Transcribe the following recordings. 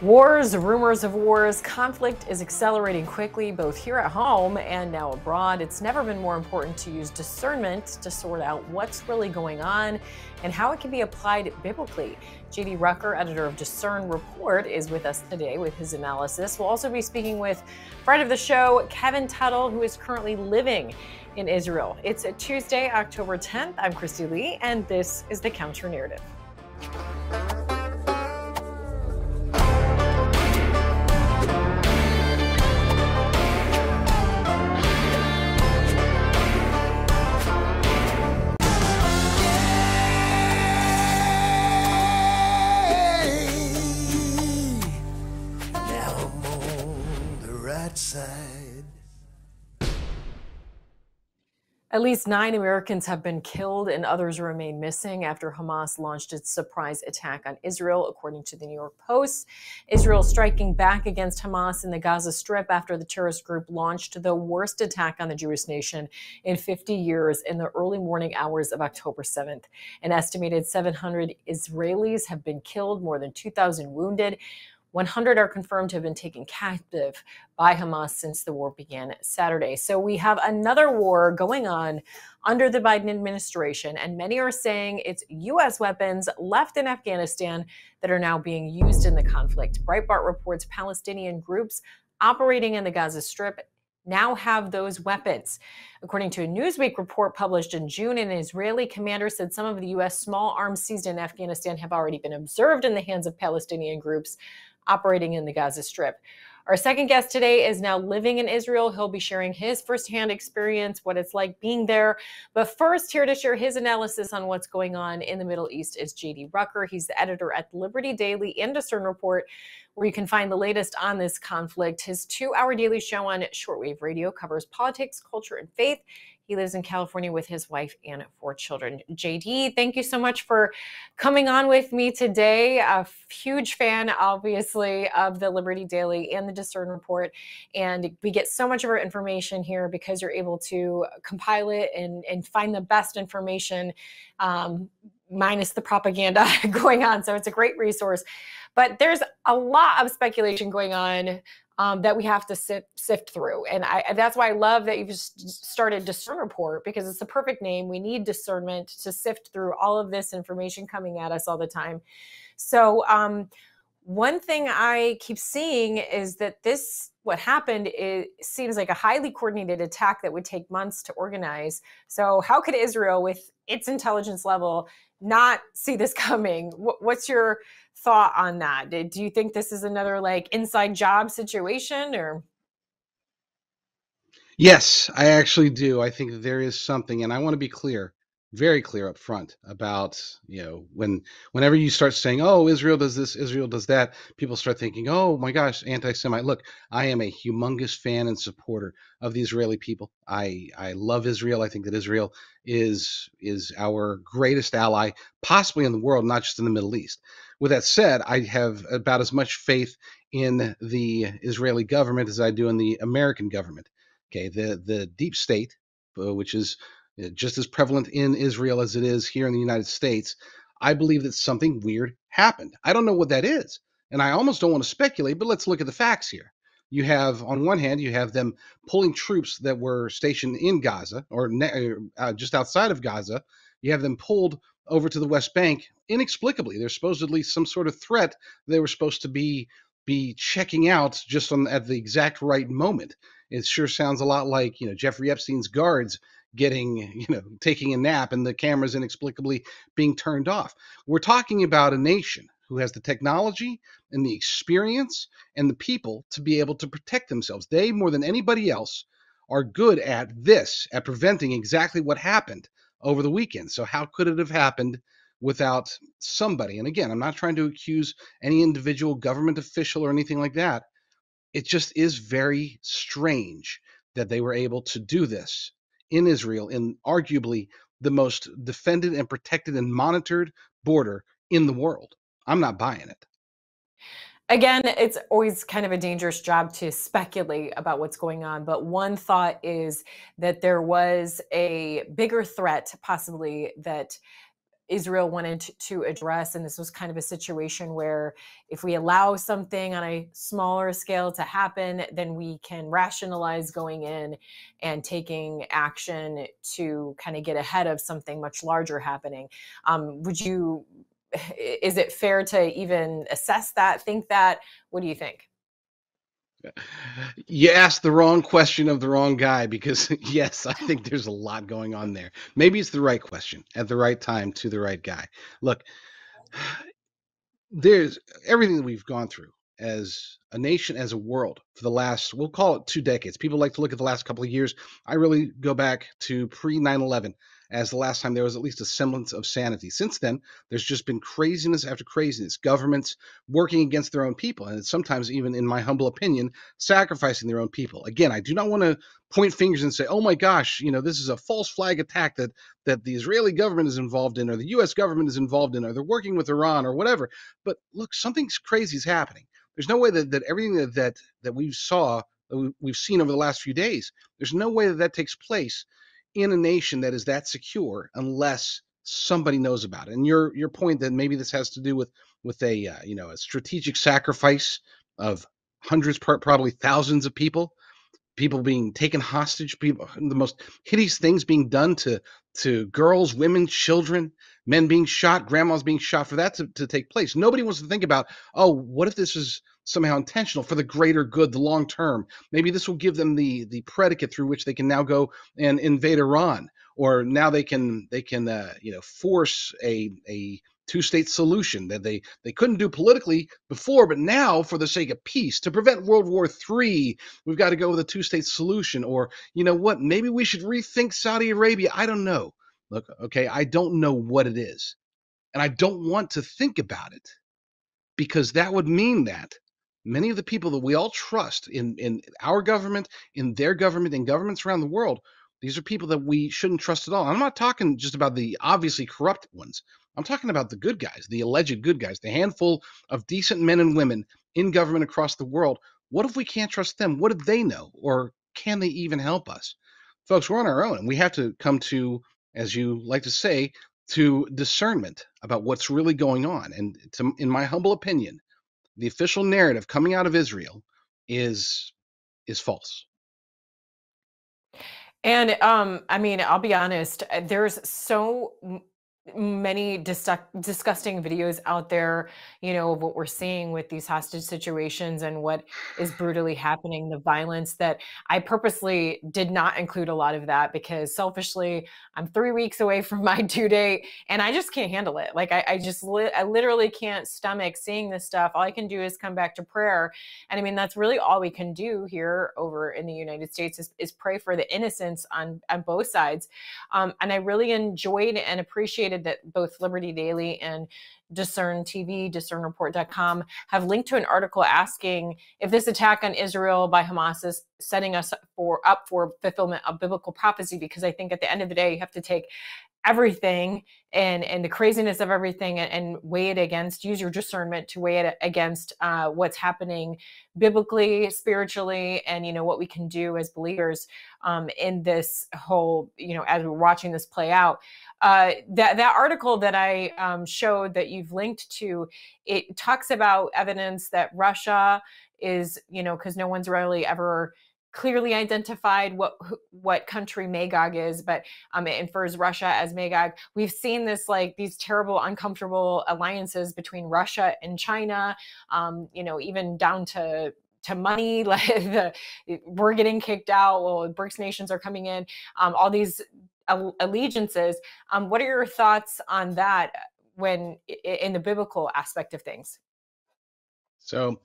Wars, rumors of wars, conflict is accelerating quickly, both here at home and now abroad. It's never been more important to use discernment to sort out what's really going on and how it can be applied biblically. Rucker, editor of Discern Report, is with us today with his analysis. We'll also be speaking with friend of the show, Kevin Tuttle, who is currently living in Israel. It's a Tuesday, October 10th. I'm Christy Lee, and this is the Counter Narrative. At least 9 Americans have been killed and others remain missing after Hamas launched its surprise attack on Israel, according to the New York Post. Israel striking back against Hamas in the Gaza Strip after the terrorist group launched the worst attack on the Jewish nation in 50 years in the early morning hours of October 7th. An estimated 700 Israelis have been killed, more than 2,000 wounded. 100 are confirmed to have been taken captive by Hamas since the war began Saturday. So we have another war going on under the Biden administration, and many are saying it's U.S. weapons left in Afghanistan that are now being used in the conflict. Breitbart reports Palestinian groups operating in the Gaza Strip now have those weapons. According to a Newsweek report published in June, an Israeli commander said some of the U.S. small arms seized in Afghanistan have already been observed in the hands of Palestinian groups operating in the Gaza Strip. Our second guest today is now living in Israel. He'll be sharing his firsthand experience, what it's like being there. But first, here to share his analysis on what's going on in the Middle East is Rucker. He's the editor at Liberty Daily and Discern Report, where you can find the latest on this conflict. His 2-hour daily show on shortwave radio covers politics, culture, and faith. He lives in California with his wife and 4 children. JD, thank you so much for coming on with me today. A huge fan, obviously, of the Liberty Daily and the Discern Report. And we get so much of our information here because you're able to compile it and find the best information, minus the propaganda going on. So it's a great resource. But there's a lot of speculation going on that we have to sift through. And that's why I love that you've started Discern Report, because it's the perfect name. We need discernment to sift through all of this information coming at us all the time. So one thing I keep seeing is that what happened, seems like a highly coordinated attack that would take months to organize. So how could Israel, with its intelligence level, not see this coming? What's your thought on that? Do you think this is another inside job situation, or? Yes, I actually do. I think that there is something, and I want to be clear, very clear up front about, whenever you start saying, oh, Israel does this, Israel does that, people start thinking, oh my gosh, anti-Semite. Look, I am a humongous fan and supporter of the Israeli people. I love Israel. I think that Israel is our greatest ally, possibly in the world, not just in the Middle East. With that said, I have about as much faith in the Israeli government as I do in the American government. Okay, the deep state, which is just as prevalent in Israel as it is here in the United States, I believe that something weird happened. I don't know what that is, and I almost don't want to speculate, but let's look at the facts here. You have, on one hand, you have them pulling troops that were stationed in Gaza or just outside of Gaza. You have them pulled over to the West Bank inexplicably. There's supposedly some sort of threat they were supposed to be checking out just at the exact right moment. It sure sounds a lot like, Jeffrey Epstein's guards taking a nap and the cameras inexplicably being turned off. We're talking about a nation who has the technology and the experience and the people to be able to protect themselves. They, more than anybody else, are good at preventing exactly what happened over the weekend. So how could it have happened without somebody? And again, I'm not trying to accuse any individual government official or anything like that. It just is very strange that they were able to do this in Israel, in arguably the most defended and protected and monitored border in the world. I'm not buying it. Again, it's always kind of a dangerous job to speculate about what's going on. But one thought is that there was a bigger threat, possibly, that Israel wanted to address. And this was kind of a situation where if we allow something on a smaller scale to happen, then we can rationalize going in and taking action to kind of get ahead of something much larger happening. Is it fair to even assess that, think that? What do you think? You asked the wrong question of the wrong guy because, yes, I think there's a lot going on there. Maybe it's the right question at the right time to the right guy. Look, there's everything that we've gone through as a nation, as a world for the last, we'll call it 2 decades. People like to look at the last couple of years. I really go back to pre 9/11 as the last time there was at least a semblance of sanity. Since then, there's just been craziness after craziness, governments working against their own people, and sometimes even, in my humble opinion, sacrificing their own people. Again, I do not want to point fingers and say, oh my gosh, this is a false flag attack that the Israeli government is involved in, or the US government is involved in, or they're working with Iran or whatever. But look, something crazy is happening. There's no way that everything that we've seen over the last few days, there's no way that takes place in a nation that is that secure unless somebody knows about it. And your point that maybe this has to do with a strategic sacrifice of hundreds, probably thousands of people being taken hostage, people, the most hideous things being done to girls, women, children, men being shot, grandmas being shot, for that to take place. Nobody wants to think about, oh, what if this is somehow intentional for the greater good, the long term? Maybe this will give them the predicate through which they can now go and invade Iran, or now they can force a two-state solution that they couldn't do politically before, but now for the sake of peace, to prevent World War III, we've got to go with a two-state solution. Or you know what, maybe we should rethink Saudi Arabia. I don't know. Look, okay, I don't know what it is, and I don't want to think about it, because that would mean that many of the people that we all trust in our government, in their government, in governments around the world, these are people that we shouldn't trust at all. I'm not talking just about the obviously corrupt ones. I'm talking about the good guys, the alleged good guys, the handful of decent men and women in government across the world. What if we can't trust them? What do they know? Or can they even help us? Folks, we're on our own, and we have to come to, as you like to say, to discernment about what's really going on. And in my humble opinion, the official narrative coming out of Israel is false. And I mean, I'll be honest, there's many disgusting videos out there, of what we're seeing with these hostage situations and what is brutally happening, the violence, that I purposely did not include a lot of that because selfishly, I'm 3 weeks away from my due date and I just can't handle it. Like I literally can't stomach seeing this stuff. All I can do is come back to prayer. And I mean, that's really all we can do here over in the United States is pray for the innocents on both sides. And I really enjoyed and appreciated that both Liberty Daily and Discern TV, discernreport.com have linked to an article asking if this attack on Israel by Hamas is setting us up for fulfillment of biblical prophecy. Because I think at the end of the day, you have to take everything and the craziness of everything and weigh it against, use your discernment to weigh it against what's happening biblically, spiritually, and what we can do as believers in this whole, as we're watching this play out. That article that I showed that you've linked to, it talks about evidence that Russia is, because no one's really ever clearly identified what country Magog is, but it infers Russia as Magog. We've seen this, like these terrible, uncomfortable alliances between Russia and China, even down to money, like we're getting kicked out. Well, BRICS nations are coming in, all these allegiances. What are your thoughts on that when in the biblical aspect of things? So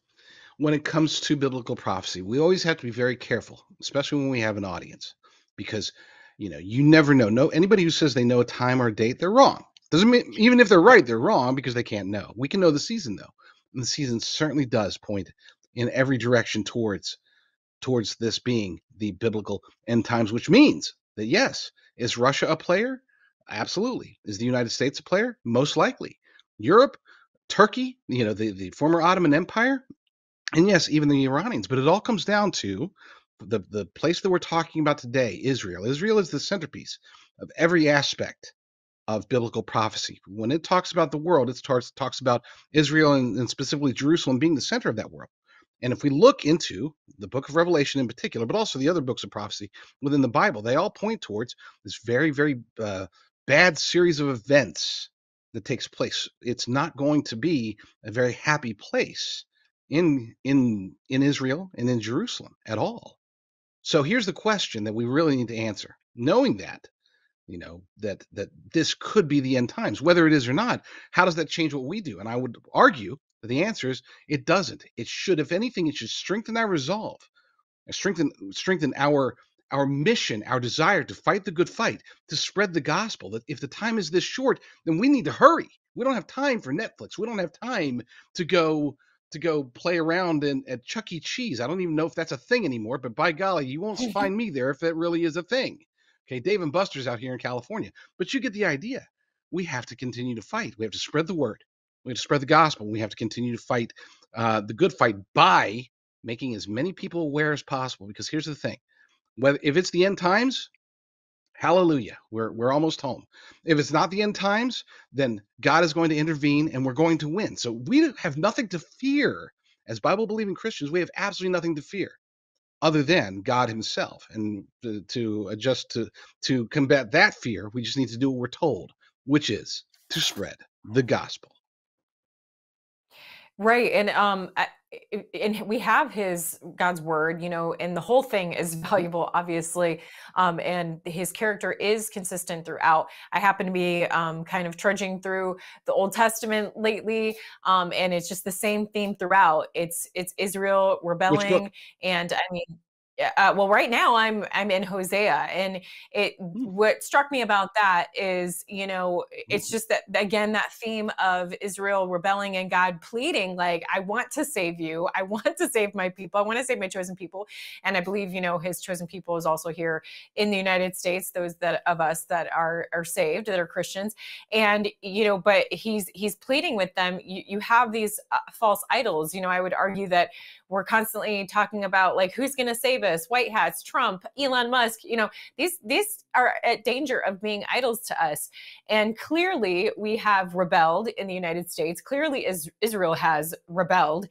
when it comes to biblical prophecy, we always have to be very careful, especially when we have an audience, because you never know. No, anybody who says they know a time or a date, they're wrong. Doesn't mean, even if they're right, they're wrong because they can't know. We can know the season though, and the season certainly does point in every direction towards this being the biblical end times, which means that yes, is Russia a player? Absolutely. Is the United States a player? Most likely. Europe, Turkey, the former Ottoman Empire, and yes, even the Iranians. But it all comes down to the place that we're talking about today, Israel. Israel is the centerpiece of every aspect of biblical prophecy. When it talks about the world, it talks about Israel and specifically Jerusalem being the center of that world. And if we look into the book of Revelation in particular, but also the other books of prophecy within the Bible, they all point towards this very, very bad series of events that takes place. It's not going to be a very happy place in Israel and in Jerusalem at all. So here's the question that we really need to answer. Knowing that, that this could be the end times, whether it is or not, how does that change what we do? And I would argue that the answer is it doesn't. It should, if anything, it should strengthen our resolve, strengthen our mission, our desire to fight the good fight, to spread the gospel. That if the time is this short, then we need to hurry. We don't have time for Netflix. We don't have time to go play around at Chuck E. Cheese. I don't even know if that's a thing anymore, but by golly, you won't find me there if that really is a thing. Okay, Dave and Buster's out here in California. But you get the idea. We have to continue to fight. We have to spread the word. We have to spread the gospel. We have to continue to fight the good fight by making as many people aware as possible. Because here's the thing. If it's the end times, hallelujah, we're almost home. If it's not the end times, then God is going to intervene and we're going to win. So we have nothing to fear. As Bible-believing Christians, we have absolutely nothing to fear other than God himself. And to combat that fear, we just need to do what we're told, which is to spread the gospel. Right. And we have God's word, and the whole thing is valuable, obviously. And his character is consistent throughout. I happen to be kind of trudging through the Old Testament lately. And it's just the same theme throughout. It's Israel Which book? rebelling. And I mean, yeah, well, right now I'm in Hosea, and Hmm. what struck me about that is, it's just that again that theme of Israel rebelling and God pleading, like, I want to save you, I want to save my people, I want to save my chosen people, and I believe his chosen people is also here in the United States, those that of us that are saved, that are Christians, and but he's pleading with them. You have these false idols. I would argue that we're constantly talking about, like, who's going to save us? White hats, Trump, Elon Musk. These are at danger of being idols to us. And clearly, we have rebelled in the United States. Clearly, Israel has rebelled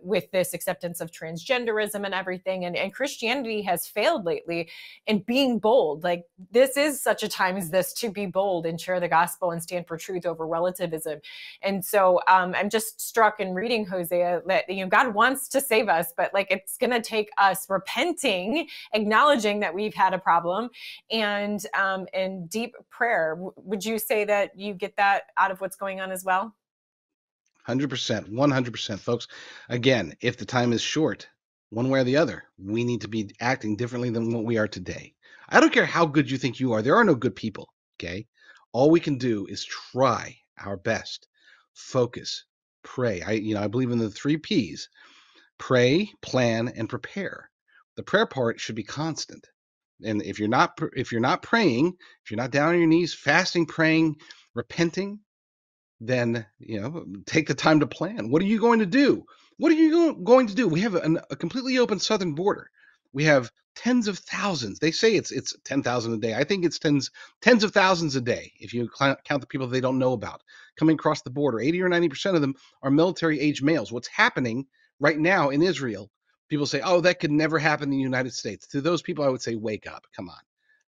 with this acceptance of transgenderism and everything. And Christianity has failed lately in being bold. Like, this is such a time as this to be bold and share the gospel and stand for truth over relativism. And so I'm just struck in reading Hosea that God wants to save us, but like it's going to take us repenting, acknowledging that we've had a problem, and deep prayer. Would you say that you get that out of what's going on as well? 100%, 100%, folks. Again, if the time is short, one way or the other, we need to be acting differently than what we are today. I don't care how good you think you are. There are no good people, okay? All we can do is try our best. Focus, pray. I believe in the 3 Ps. Pray, plan, and prepare. The prayer part should be constant. And if you're not praying, if you're not down on your knees, fasting, praying, repenting, then take the time to plan. What are you going to do? What are you going to do? We have a completely open southern border. We have tens of thousands. They say it's 10,000 a day. I think it's tens of thousands a day if you count the people they don't know about coming across the border. 80 or 90% of them are military age males. What's happening right now in Israel? People say, "Oh, that could never happen in the United States." To those people, I would say, "Wake up! Come on,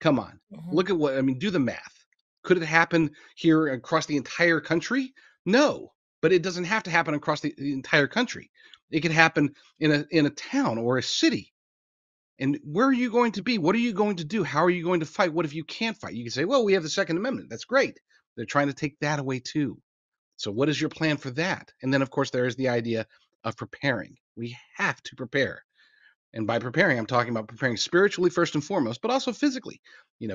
come on. Mhm. Look at what I mean. Do the math. Could it happen here across the entire country? No, but it doesn't have to happen across the entire country. It could happen in a town or a city. And where are you going to be? What are you going to do? How are you going to fight? What if you can't fight? You can say, well, we have the Second Amendment. That's great. They're trying to take that away too. So what is your plan for that? And then, of course, there is the idea of preparing. We have to prepare. And by preparing, I'm talking about preparing spiritually first and foremost, but also physically.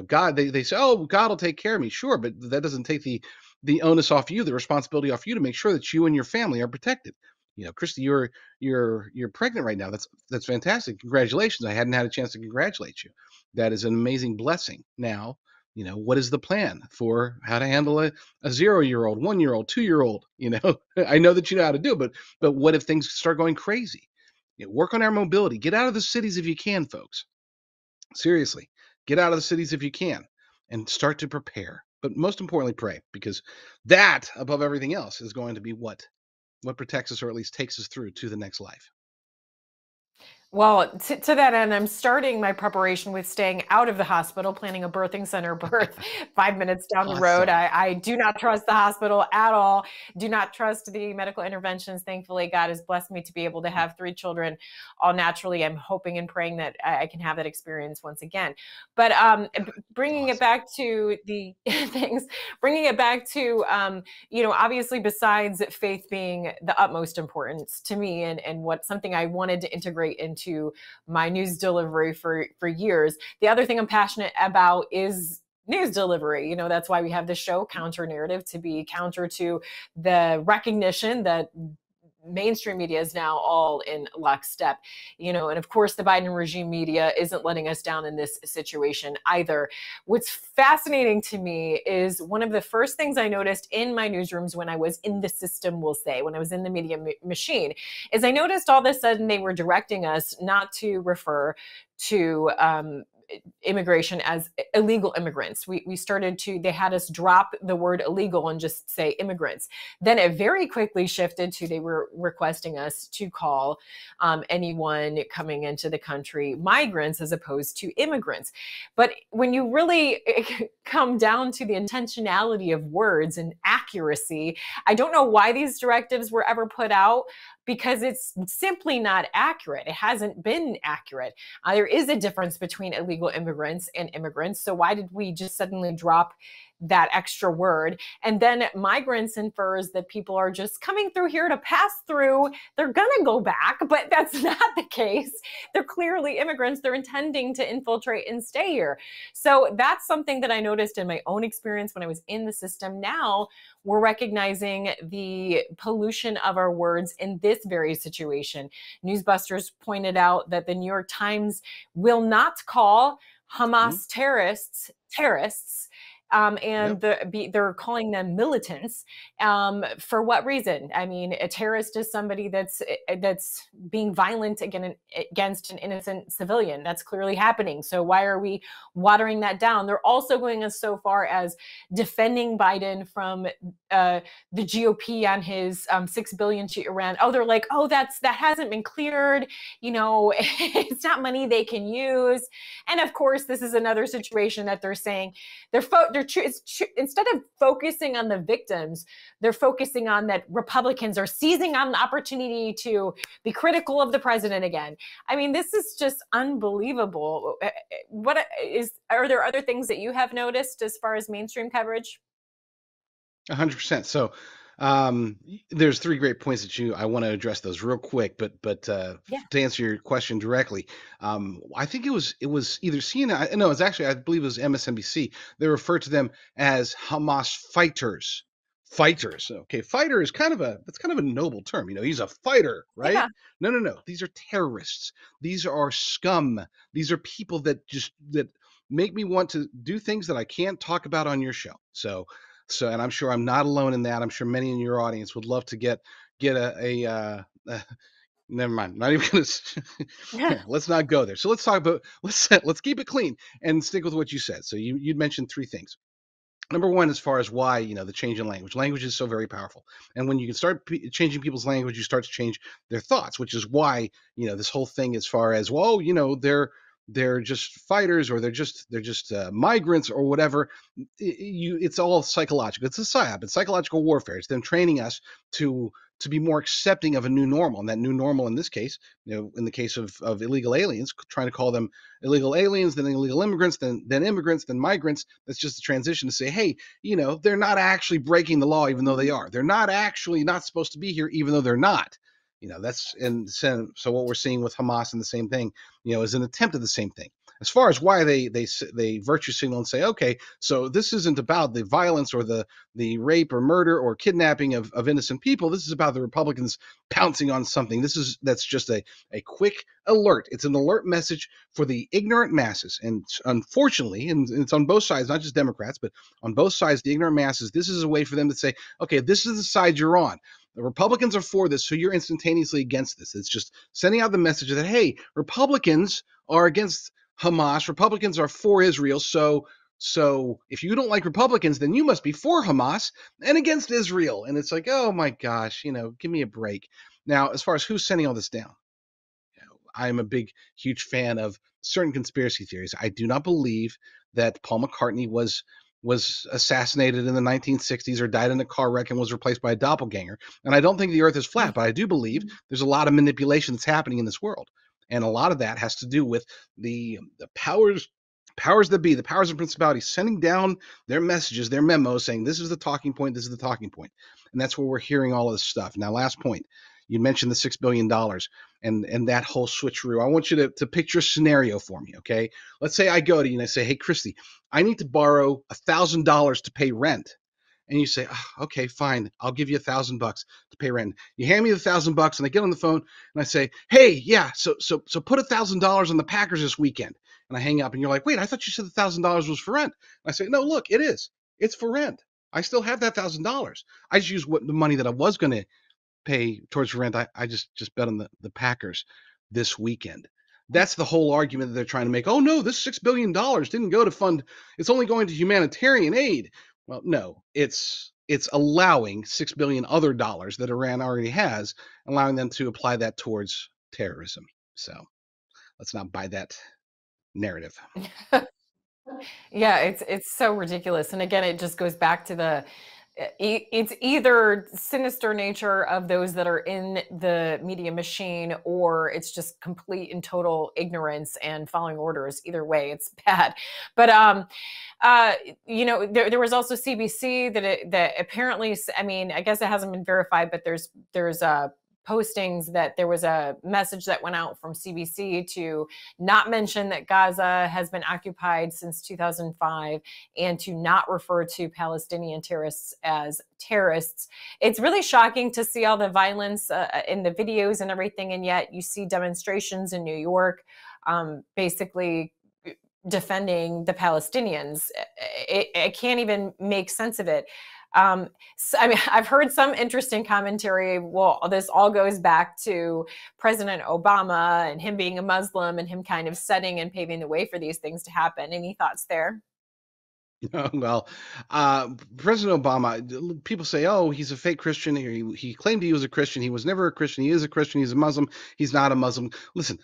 God, they say, oh, God will take care of me. Sure, but that doesn't take the onus off you, the responsibility off you to make sure that you and your family are protected. Christy, you're pregnant right now. That's fantastic. Congratulations. I hadn't had a chance to congratulate you. That is an amazing blessing. Now, what is the plan for how to handle a 0-year-old, 1-year-old, 2-year-old? I know that you know how to do it, but what if things start going crazy? Work on our mobility. Get out of the cities if you can, folks. Seriously, get out of the cities if you can and start to prepare. But most importantly, pray, because that, above everything else, is going to be what protects us, or at least takes us through to the next life. Well, to that end, I'm starting my preparation with staying out of the hospital, planning a birthing center birth 5 minutes down the road. Awesome. I do not trust the hospital at all. Do not trust the medical interventions. Thankfully, God has blessed me to be able to have 3 children all naturally. I'm hoping and praying that I can have that experience once again. But bringing it Awesome. back to the things, bringing it back to, obviously, besides faith being the utmost importance to me and what something I wanted to integrate into my news delivery for years. The other thing I'm passionate about is news delivery. That's why we have this show, Counter Narrative, to be counter to the recognition that mainstream media is now all in lockstep, and of course the Biden regime media isn't letting us down in this situation either. What's fascinating to me is one of the first things I noticed in my newsrooms when I was in the system, we'll say, when I was in the media machine, is I noticed all of a sudden they were directing us not to refer to immigration as illegal immigrants. They had us drop the word illegal and just say immigrants. Then it very quickly shifted to they were requesting us to call anyone coming into the country migrants as opposed to immigrants. But when you really come down to the intentionality of words and accuracy, I don't know why these directives were ever put out, because it's simply not accurate. It hasn't been accurate. There is a difference between illegal immigrants and immigrants. So why did we just suddenly drop that extra word? And then migrants infers that people are just coming through here to pass through. They're going to go back, but that's not the case. They're clearly immigrants. They're intending to infiltrate and stay here. So that's something that I noticed in my own experience when I was in the system. Now we're recognizing the pollution of our words in this very situation. Newsbusters pointed out that the New York Times will not call Hamas terrorists, and Yep. they're calling them militants. For what reason? I mean, a terrorist is somebody that's being violent against an innocent civilian. That's clearly happening. So why are we watering that down? They're also going so far as defending Biden from the GOP on his $6 billion to Iran. Oh, they're like, oh, that hasn't been cleared. It's not money they can use. And of course, this is another situation that they're saying instead of focusing on the victims, they're focusing on that Republicans are seizing on the opportunity to be critical of the president again. I mean, this is just unbelievable. Are there other things that you have noticed as far as mainstream coverage? 100%. So there's three great points that I want to address those real quick, but to Yeah. answer your question directly, I think it was either CNN. No, it's actually, I believe it was MSNBC. They refer to them as Hamas fighters. Fighters. Okay, fighter is kind of a noble term. He's a fighter, right? Yeah. No, no, no. These are terrorists. These are scum. These are people that make me want to do things that I can't talk about on your show. So, and I'm sure I'm not alone in that. I'm sure many in your audience would love to get never mind. I'm not even gonna. Yeah, let's not go there. So let's talk about let's keep it clean and stick with what you said. So you'd mentioned three things. Number one, as far as why the change in language. Language is so very powerful, and when you can start changing people's language, you start to change their thoughts, which is why this whole thing, as far as, well, they're just fighters, or they're just migrants or whatever. It's all psychological. It's a psyop. It's psychological warfare. It's them training us to be more accepting of a new normal, and that new normal in this case, in the case of illegal aliens, trying to call them illegal aliens, then illegal immigrants, then immigrants, then migrants. That's just a transition to say, hey, they're not actually breaking the law, even though they are. They're not actually not supposed to be here, even though they're not. So what we're seeing with Hamas, and the same thing, is an attempt at the same thing. As far as why they virtue signal and say, okay, so this isn't about the violence or the rape or murder or kidnapping of innocent people. This is about the Republicans pouncing on something. That's just a quick alert. It's an alert message for the ignorant masses. And unfortunately, and it's on both sides, not just Democrats, but on both sides, the ignorant masses, this is a way for them to say, okay, this is the side you're on. The Republicans are for this, so you're instantaneously against this. It's just sending out the message that, hey, Republicans are against Hamas. Republicans are for Israel, so So if you don't like Republicans, then you must be for Hamas and against Israel. And it's like, oh my gosh, give me a break. Now, as far as who's sending all this down, I'm a big, huge fan of certain conspiracy theories. I do not believe that Paul McCartney was assassinated in the 1960s or died in a car wreck and was replaced by a doppelganger. And I don't think the earth is flat, but I do believe there's a lot of manipulation that's happening in this world. And a lot of that has to do with the powers that be, the powers and principalities sending down their messages, their memos saying, this is the talking point, this is the talking point. And that's where we're hearing all of this stuff. Now, last point, you mentioned the $6 billion and that whole switcheroo. I want you to picture a scenario for me, okay? Let's say I go to you and I say, hey, Christy, I need to borrow $1,000 to pay rent. And you say, oh, okay, fine, I'll give you $1,000 to pay rent. You hand me the $1,000 and I get on the phone and I say, hey, yeah, so put $1,000 on the Packers this weekend. And I hang up and you're like, wait, I thought you said the $1,000 was for rent. And I say, no, look, it is. It's for rent. I still have that $1,000. I just used the money that I was going to pay towards rent. I just bet on the Packers this weekend. That's the whole argument that they're trying to make. Oh no, this $6 billion didn't go to fund. It's only going to humanitarian aid. Well, no, it's allowing $6 billion other dollars that Iran already has, allowing them to apply that towards terrorism. So let's not buy that narrative. Yeah, it's so ridiculous. And again, it just goes back to it's either sinister nature of those that are in the media machine, or it's just complete and total ignorance and following orders. Either way, it's bad. But uh, there was also CBC that apparently, I mean, I guess it hasn't been verified, but there's postings that there was a message that went out from CBC to not mention that Gaza has been occupied since 2005 and to not refer to Palestinian terrorists as terrorists. It's really shocking to see all the violence in the videos and everything, and yet you see demonstrations in New York basically defending the Palestinians. I can't even make sense of it. So, I mean, I've heard some interesting commentary. Well, this all goes back to President Obama and him being a Muslim and him kind of setting and paving the way for these things to happen. Any thoughts there? Well, President Obama, people say, oh, he's a fake Christian. He claimed he was a Christian. He was never a Christian. He is a Christian. He's a Muslim. He's not a Muslim. Listen,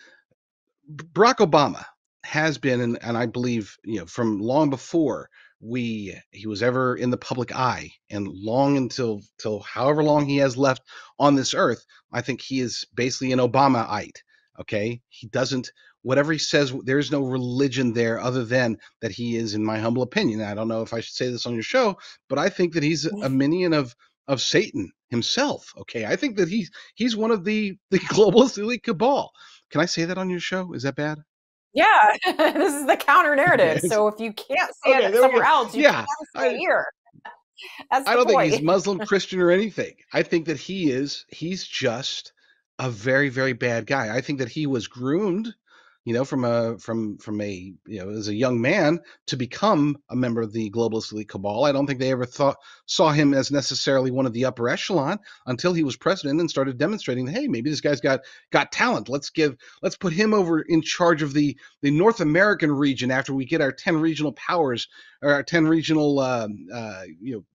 Barack Obama has been, and I believe, from long before he was ever in the public eye, and long until till however long he has left on this earth, I think he is basically an Obamaite. Okay, he doesn't. Whatever he says, there's no religion there other than that he is, in my humble opinion. I don't know if I should say this on your show, but I think that he's a minion of Satan himself. Okay, I think that he's one of the globalist elite cabal. Can I say that on your show? Is that bad? Yeah, this is the counter narrative. Okay. So if you can't say Okay, it there we somewhere go. else, you Yeah. can say it here. That's I the don't think he's point. Muslim, Christian, or anything. I think that he's just a very, very bad guy. I think that he was groomed, from a as a young man to become a member of the globalist elite cabal. I don't think they ever saw him as necessarily one of the upper echelon until he was president and started demonstrating that, hey, maybe this guy's got talent. Let's put him over in charge of the North American region after we get our 10 regional powers, or our 10 regional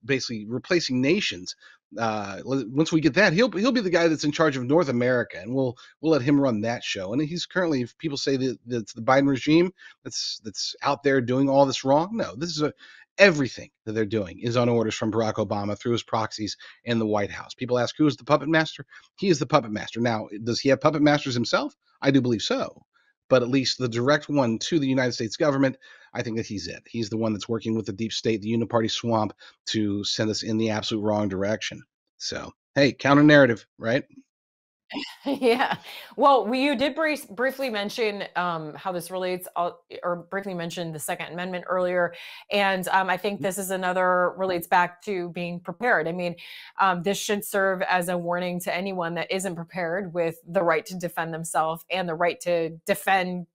basically replacing nations. Once we get that, he'll be the guy that's in charge of North America, and we'll let him run that show. And he's currently, if people say that it's the Biden regime that's out there doing all this wrong, no, this is everything that they're doing is on orders from Barack Obama through his proxies in the White House. People ask, who is the puppet master? He is the puppet master. Now, does he have puppet masters himself? I do believe so. But at least the direct one to the United States government, I think that he's it. He's the one that's working with the deep state, the uniparty swamp, to send us in the absolute wrong direction. So, hey, counter narrative, right? Yeah. Well, you did briefly mention how this relates, or briefly mentioned the Second Amendment earlier. And I think this is another relates back to being prepared. I mean, this should serve as a warning to anyone that isn't prepared with the right to defend themselves and the right to defend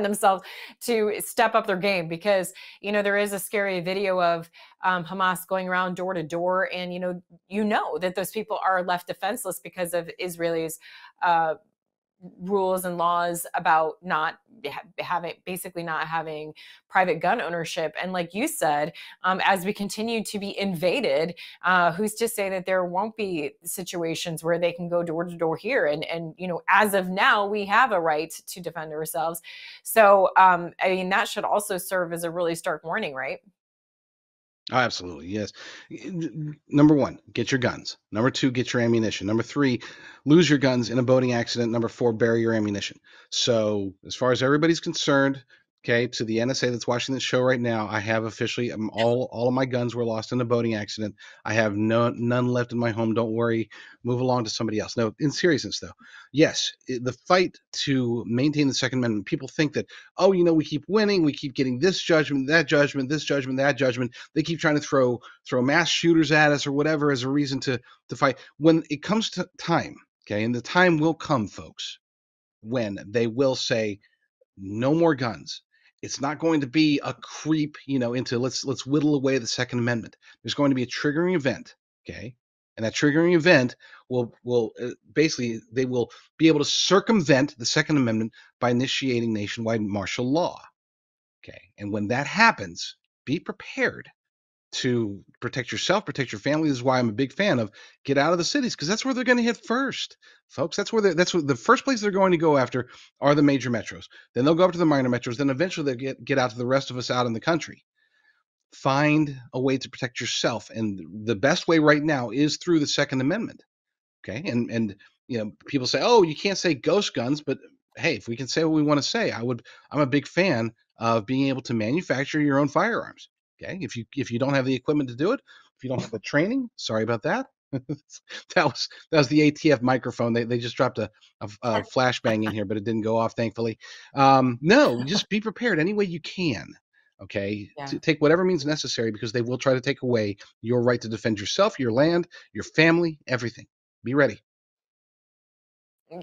themselves, to step up their game, because there is a scary video of Hamas going around door to door, and that those people are left defenseless because of Israelis rules and laws about not having private gun ownership. And like you said, as we continue to be invaded, who's to say that there won't be situations where they can go door to door here? And as of now, we have a right to defend ourselves. So I mean, that should also serve as a really stark warning, right? Oh, absolutely. Yes. Number one, get your guns. Number two, get your ammunition. Number three, lose your guns in a boating accident. Number four, bury your ammunition. So, as far as everybody's concerned, okay, to the NSA that's watching this show right now, I have officially all of my guns were lost in a boating accident. I have none left in my home. Don't worry. Move along to somebody else. No, in seriousness though, yes, the fight to maintain the Second Amendment. People think that, oh, we keep winning, we keep getting this judgment, that judgment, this judgment, that judgment. They keep trying to throw mass shooters at us or whatever as a reason to fight. When it comes to time, okay, and the time will come, folks, when they will say no more guns. It's not going to be a creep, into let's whittle away the Second Amendment. There's going to be a triggering event, okay, and that triggering event will basically they will be able to circumvent the Second Amendment by initiating nationwide martial law, okay. And when that happens, be prepared to protect yourself, protect your family. This is why I'm a big fan of get out of the cities, because that's where they're going to hit first, folks. That's what the first place they're going to go after are the major metros. Then they'll go up to the minor metros. Then eventually they'll get out to the rest of us out in the country. Find a way to protect yourself, and the best way right now is through the Second Amendment. Okay, and people say, oh, you can't say ghost guns, but hey, if we can say what we want to say, I'm a big fan of being able to manufacture your own firearms. Okay, if you don't have the equipment to do it, if you don't have the training, sorry about that. that was the ATF microphone. They just dropped a flashbang in here, but it didn't go off, thankfully. No, just be prepared any way you can. Okay, Yeah. to take whatever means necessary, because they will try to take away your right to defend yourself, your land, your family, everything. Be ready.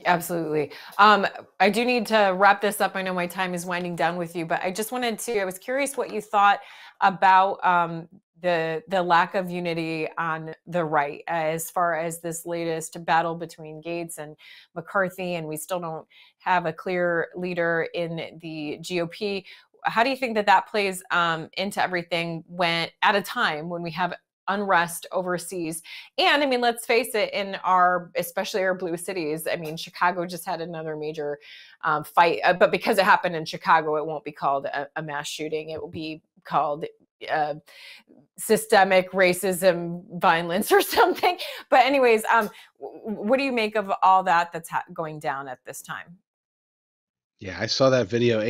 Absolutely. I do need to wrap this up. I know my time is winding down with you, but I just I was curious what you thought about the lack of unity on the right as far as this latest battle between Gates and McCarthy, and we still don't have a clear leader in the GOP. How do you think that plays into everything when at a time when we have unrest overseas? And I mean, let's face it, especially our blue cities. I mean, Chicago just had another major fight, but because it happened in Chicago, it won't be called a mass shooting. It will be called uh, systemic racism violence or something. But anyways, what do you make of all that's going down at this time? Yeah, I saw that video.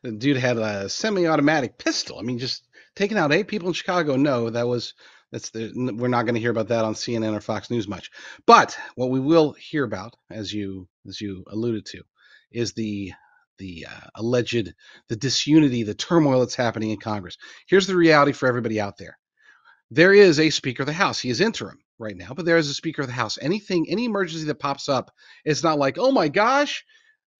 The dude had a semi-automatic pistol. I mean, just taking out 8 people in Chicago. No, we're not going to hear about that on CNN or Fox News much. But what we will hear about, as you alluded to, is the alleged the disunity, the turmoil that's happening in Congress. Here's the reality for everybody out there. There is a Speaker of the House. He is interim right now, but there is a Speaker of the House. Any emergency that pops up, it's not like, oh my gosh,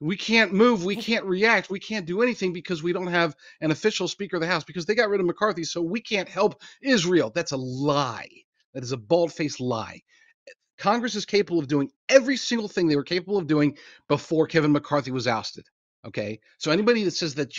we can't move, we can't react, we can't do anything because we don't have an official Speaker of the House because they got rid of McCarthy, so we can't help Israel. That's a lie. That is a bald-faced lie. Congress is capable of doing every single thing they were capable of doing before Kevin McCarthy was ousted. Okay, so anybody that says that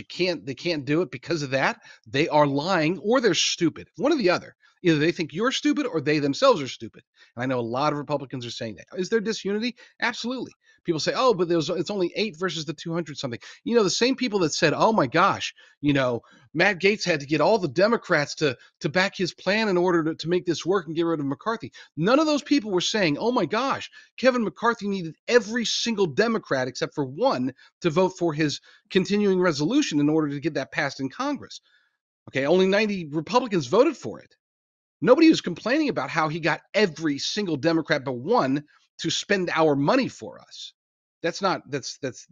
they can't do it because of that, they are lying or they're stupid. One or the other. Either they think you're stupid or they themselves are stupid. And I know a lot of Republicans are saying that. Is there disunity? Absolutely. People say, oh, but it's only 8 versus the 200 something. The same people that said, oh my gosh, Matt Gaetz had to get all the Democrats to back his plan in order to make this work and get rid of McCarthy. None of those people were saying, oh my gosh, Kevin McCarthy needed every single Democrat except for one to vote for his continuing resolution in order to get that passed in Congress. Okay, only 90 Republicans voted for it. Nobody was complaining about how he got every single Democrat but one to spend our money for us. That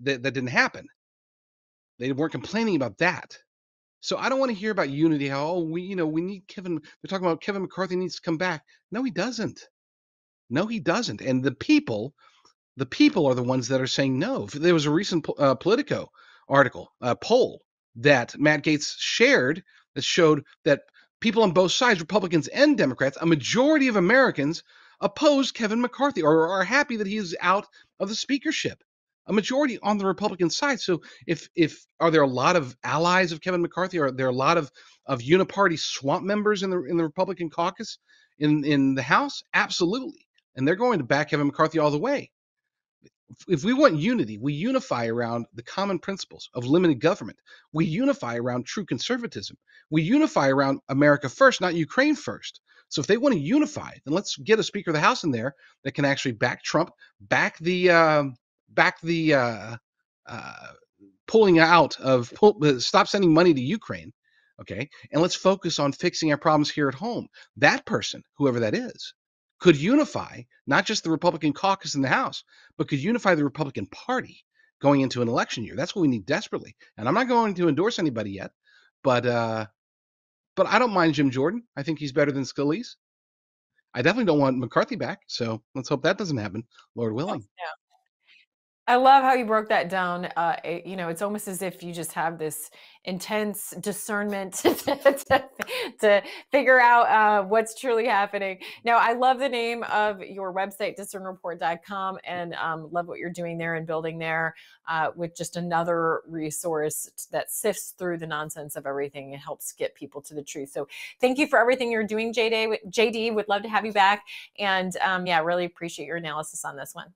didn't happen. They weren't complaining about that. So I don't want to hear about unity. How we need Kevin. They're talking about Kevin McCarthy needs to come back. No, he doesn't. No, he doesn't. And the people are the ones that are saying no. There was a recent Politico poll that Matt Gaetz shared that showed that people on both sides, Republicans and Democrats, a majority of Americans oppose Kevin McCarthy or are happy that he is out of the speakership. a majority on the Republican side. So if are there a lot of allies of Kevin McCarthy? Are there a lot of uniparty swamp members in the Republican caucus in the House? Absolutely. And they're going to back Kevin McCarthy all the way. If we want unity, we unify around the common principles of limited government. We unify around true conservatism. We unify around America first, not Ukraine first. So if they want to unify, then let's get a Speaker of the House in there that can actually back Trump, back the pulling out of stop sending money to Ukraine, okay, and let's focus on fixing our problems here at home. That person, whoever that is, could unify not just the Republican caucus in the House, but could unify the Republican Party going into an election year. That's what we need desperately. And I'm not going to endorse anybody yet, but I don't mind Jim Jordan. I think he's better than Scalise. I definitely don't want McCarthy back. So let's hope that doesn't happen, Lord willing. Yeah. I love how you broke that down. It's almost as if you just have this intense discernment to figure out what's truly happening. Now, I love the name of your website, discernreport.com, and love what you're doing there and building there with just another resource that sifts through the nonsense of everything and helps get people to the truth. So thank you for everything you're doing, JD. Would love to have you back. And really appreciate your analysis on this one.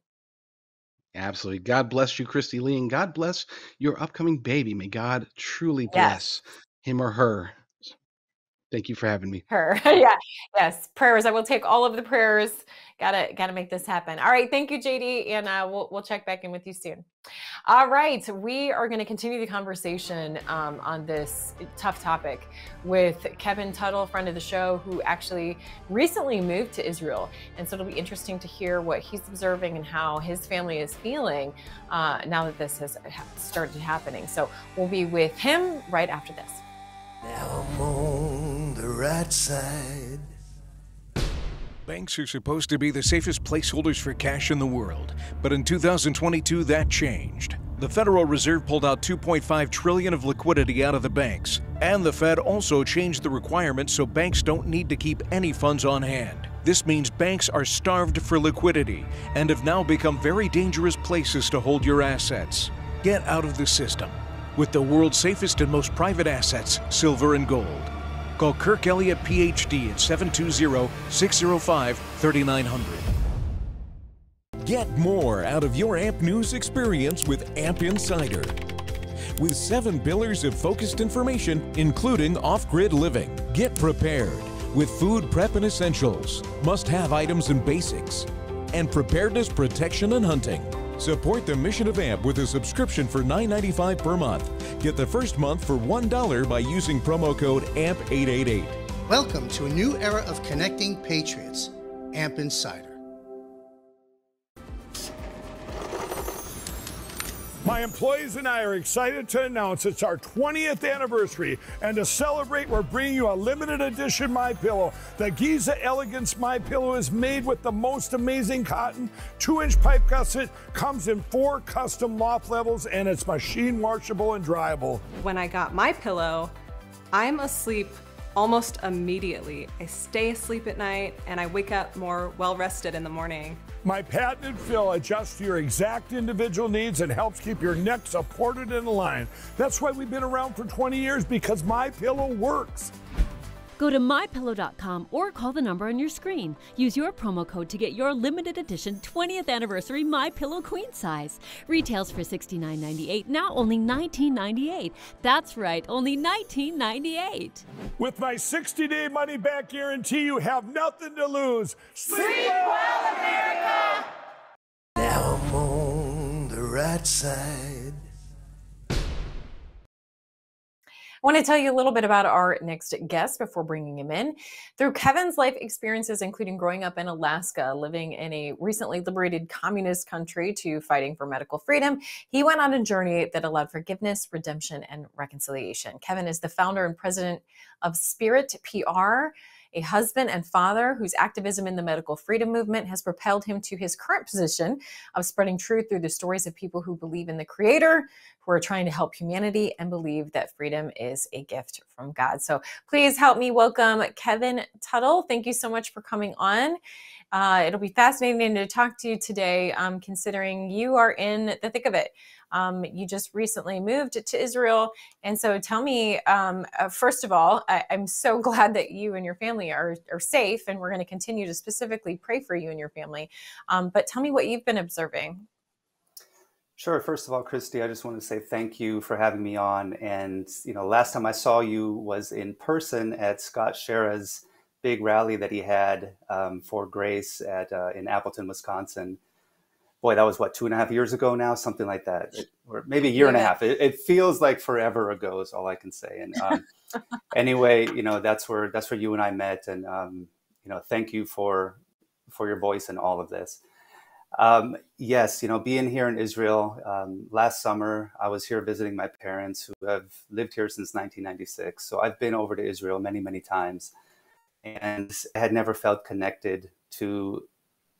Absolutely. God bless you, Christy Lee, and God bless your upcoming baby. May God truly bless him or her. Thank you for having me. Her. Yeah. Yes. Prayers. I will take all of the prayers. Gotta make this happen. All right. Thank you, JD. And we'll check back in with you soon. All right. We are going to continue the conversation on this tough topic with Kevin Tuttle, friend of the show, who actually recently moved to Israel. And so it'll be interesting to hear what he's observing and how his family is feeling now that this has started happening. So we'll be with him right after this. Now I'm on the right side. Banks are supposed to be the safest placeholders for cash in the world, but in 2022 that changed. The Federal Reserve pulled out $2.5 trillion of liquidity out of the banks, and the Fed also changed the requirements so banks don't need to keep any funds on hand. This means banks are starved for liquidity and have now become very dangerous places to hold your assets. Get out of the system with the world's safest and most private assets, silver and gold. Call Kirk Elliott, PhD at 720-605-3900. Get more out of your AMP News experience with AMP Insider. With 7 pillars of focused information, including off-grid living. Get prepared with food prep and essentials, must-have items and basics, and preparedness, protection, and hunting. Support the mission of AMP with a subscription for $9.95 per month. Get the first month for $1 by using promo code AMP888. Welcome to a new era of connecting patriots. AMP Insider. My employees and I are excited to announce it's our 20th anniversary, and to celebrate, we're bringing you a limited edition MyPillow. The Giza Elegance MyPillow is made with the most amazing cotton, 2-inch pipe gusset, comes in 4 custom loft levels, and it's machine washable and dryable. When I got MyPillow, I'm asleep almost immediately. I stay asleep at night and I wake up more well-rested in the morning. My patented fill adjusts to your exact individual needs and helps keep your neck supported and aligned. That's why we've been around for 20 years, because MyPillow works. Go to mypillow.com or call the number on your screen. Use your promo code to get your limited edition 20th anniversary MyPillow queen size. Retails for $69.98, now only $19.98. That's right, only $19.98. With my 60-day money-back guarantee, you have nothing to lose. Sleep well, America! Now I'm on the right side. I want to tell you a little bit about our next guest before bringing him in. Through Kevin's life experiences, including growing up in Alaska, living in a recently liberated communist country, to fighting for medical freedom, he went on a journey that allowed forgiveness, redemption, and reconciliation. Kevin is the founder and president of Spirit PR, a husband and father whose activism in the medical freedom movement has propelled him to his current position of spreading truth through the stories of people who believe in the Creator, who are trying to help humanity, and believe that freedom is a gift from God. So please help me welcome Kevin Tuttle. Thank you so much for coming on. It'll be fascinating to talk to you today, considering you are in the thick of it. You just recently moved to Israel. And so tell me, first of all, I'm so glad that you and your family are safe, and we're going to continue to specifically pray for you and your family. But tell me what you've been observing. Sure. First of all, Christy, I just want to say thank you for having me on. And, last time I saw you was in person at Scott Shera's big rally that he had for Grace in Appleton, Wisconsin. Boy, that was what, 2.5 years ago now, something like that, or maybe a year and a half. It feels like forever ago is all I can say. And anyway, that's where you and I met. And thank you for your voice in all of this. Yes, being here in Israel, last summer, I was here visiting my parents who have lived here since 1996. So I've been over to Israel many, many times, and I had never felt connected to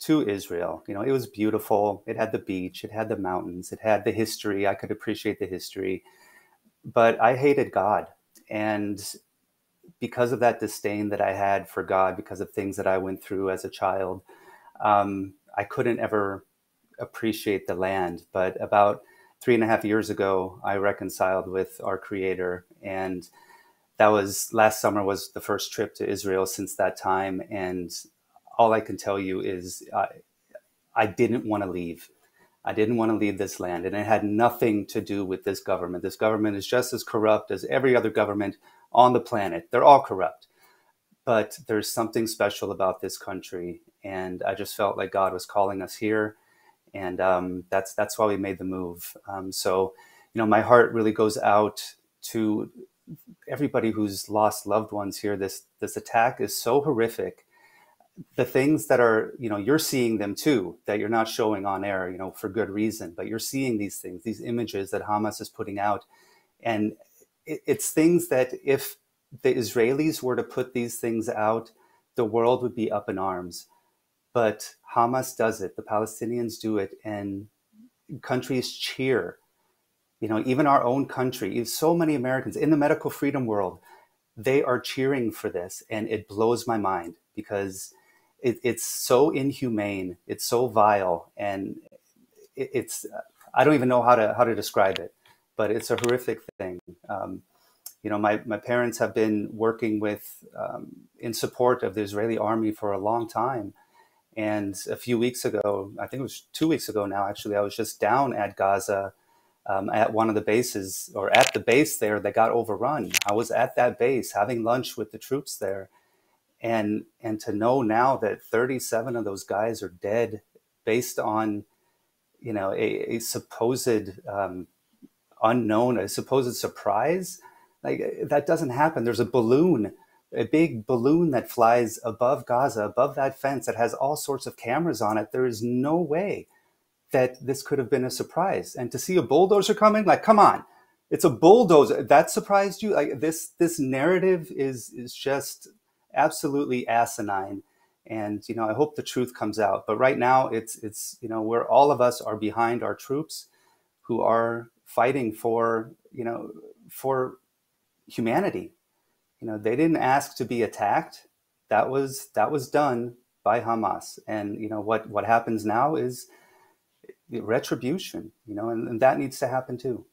Israel. It was beautiful. It had the beach, it had the mountains, it had the history. I could appreciate the history, but I hated God. And because of that disdain that I had for God, because of things that I went through as a child, I couldn't ever appreciate the land. But about 3.5 years ago, I reconciled with our Creator. And that was last summer was the first trip to Israel since that time. And all I can tell you is I didn't want to leave. I didn't want to leave this land. And it had nothing to do with this government. This government is just as corrupt as every other government on the planet. They're all corrupt. But there's something special about this country. And I just felt like God was calling us here. And that's why we made the move. So, my heart really goes out to everybody who's lost loved ones here. This attack is so horrific. The things that are, you're seeing them too, that you're not showing on air, for good reason, but you're seeing these things, these images that Hamas is putting out. And it's things that if the Israelis were to put these things out, the world would be up in arms. But Hamas does it, the Palestinians do it, and countries cheer. Even our own country, so many Americans in the medical freedom world, they are cheering for this. And it blows my mind because it's so inhumane, it's so vile, and I don't even know how to describe it, but it's a horrific thing. My parents have been working in support of the Israeli army for a long time. And a few weeks ago, I think it was 2 weeks ago now, actually, I was just down at Gaza at one of the bases, or at the base there that got overrun. I was at that base having lunch with the troops there. And to know now that 37 of those guys are dead based on, a supposed unknown, a supposed surprise, like that doesn't happen. There's a big balloon that flies above Gaza, above that fence that has all sorts of cameras on it. There is no way that this could have been a surprise. And to see a bulldozer coming, like, come on, it's a bulldozer. That surprised you? Like this narrative is just absolutely asinine. And, I hope the truth comes out. But right now it's where all of us are behind our troops who are fighting for humanity. They didn't ask to be attacked. That was done by Hamas. And what happens now is retribution, and that needs to happen too.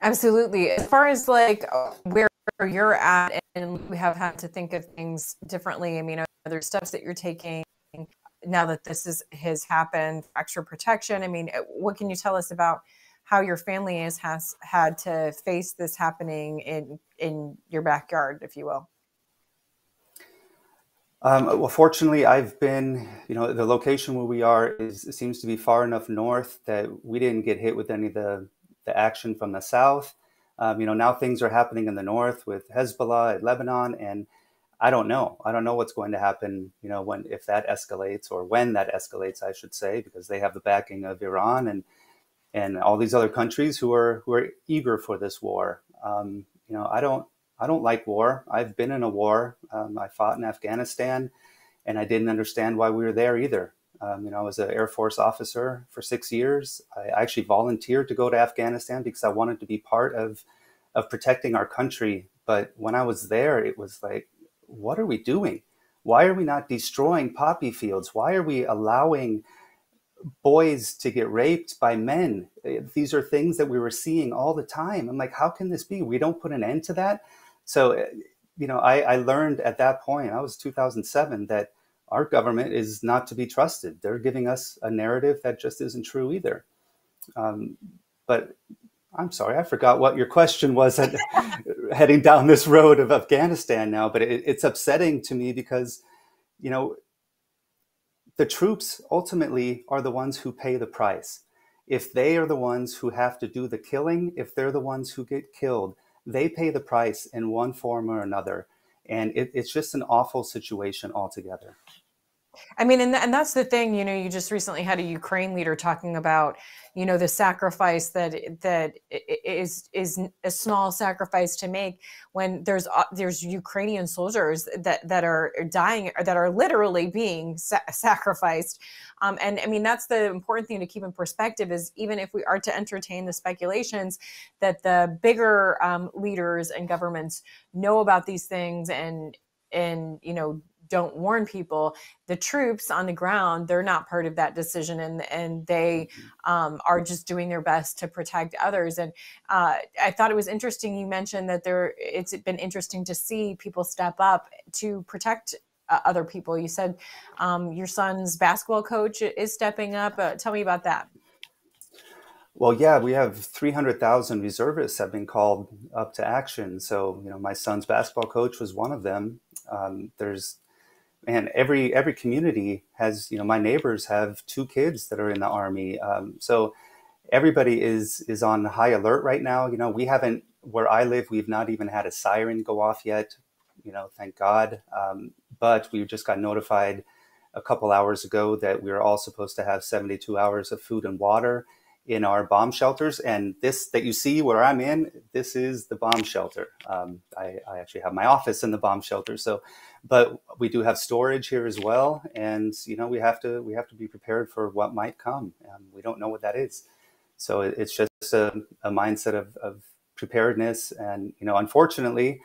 Absolutely. As far as like where you're at, and we have had to think of things differently. I mean, are there steps that you're taking now that this has happened, extra protection? I mean, what can you tell us about how your family has had to face this happening in your backyard, if you will? Well, fortunately, I've been, the location where we are seems to be far enough north that we didn't get hit with any of the action from the south. Now things are happening in the north with Hezbollah at Lebanon, and I don't know what's going to happen, if that escalates, or when that escalates, I should say, because they have the backing of Iran and all these other countries who are eager for this war. I don't like war. I've been in a war. I fought in Afghanistan, and I didn't understand why we were there either. I was an Air Force officer for 6 years. I actually volunteered to go to Afghanistan because I wanted to be part of protecting our country. But when I was there, it was like, what are we doing? Why are we not destroying poppy fields? Why are we allowing boys to get raped by men? These are things that we were seeing all the time. I'm like, how can this be? We don't put an end to that. So, I learned at that point, I was 2007, that our government is not to be trusted. They're giving us a narrative that just isn't true either. But I'm sorry, I forgot what your question was heading down this road of Afghanistan now. But it's upsetting to me because, the troops ultimately are the ones who pay the price. If they are the ones who have to do the killing, if they're the ones who get killed, they pay the price in one form or another. And it's just an awful situation altogether. I mean, and that's the thing, you just recently had a Ukraine leader talking about, the sacrifice that is a small sacrifice to make when there's Ukrainian soldiers that are dying, or that are literally being sacrificed. And I mean, that's the important thing to keep in perspective, is even if we are to entertain the speculations that the bigger leaders and governments know about these things and don't warn people, the troops on the ground, they're not part of that decision, and they are just doing their best to protect others. And I thought it was interesting you mentioned that it's been interesting to see people step up to protect other people. You said your son's basketball coach is stepping up. Tell me about that. Well, yeah, we have 300,000 reservists have been called up to action. So, my son's basketball coach was one of them. And every community has, my neighbors have 2 kids that are in the Army. So everybody is on high alert right now. We haven't, where I live, we've not even had a siren go off yet, thank God. But we just got notified a couple hours ago that we were all supposed to have 72 hours of food and water in our bomb shelters. And this that you see where I'm in, this is the bomb shelter. I actually have my office in the bomb shelter. So, but we do have storage here as well. And, we have to be prepared for what might come. We don't know what that is. So it's just a mindset of preparedness. And, unfortunately,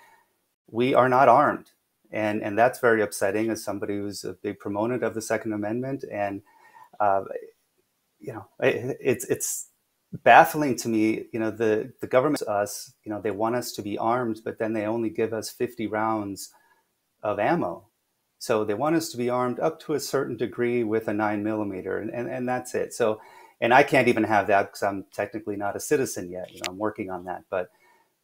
we are not armed. And that's very upsetting as somebody who's a big proponent of the Second Amendment. And, it's baffling to me. The government, us, they want us to be armed, but then they only give us 50 rounds of ammo. So they want us to be armed up to a certain degree with a 9mm, and that's it. So, and I can't even have that because I'm technically not a citizen yet. I'm working on that. But